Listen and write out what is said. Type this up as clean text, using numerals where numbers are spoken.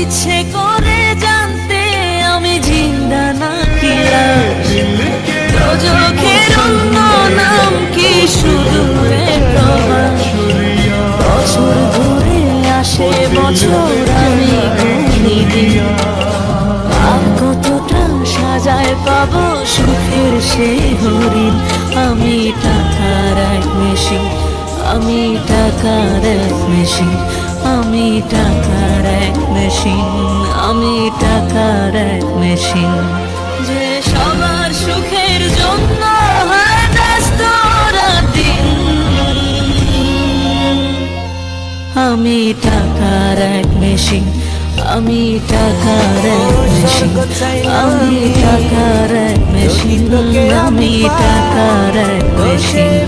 ইচ্ছে করে জানতে আমি জিন্দা নাকি লাশ। চোখের অন্য নাম কি শুধু প্রবাস? বছর ধরে আসে বছর আমি গুনি দিন, আর কতটা সাজায় পাবো সুখের সেই হরিণ। আমি টাকার এক মেশিন, আমি টাকার এক মেশিন, আমি টাকার এক মেশিন, আমি টাকার এক মেশিন। যে সবার সুখের জন্য হয় ব্যস্ত রাতদিন। আমি টাকার এক মেশিন, আমি টাকার এক মেশিন, আমি টাকার এক মেশিন, আমি টাকার এক মেশিন।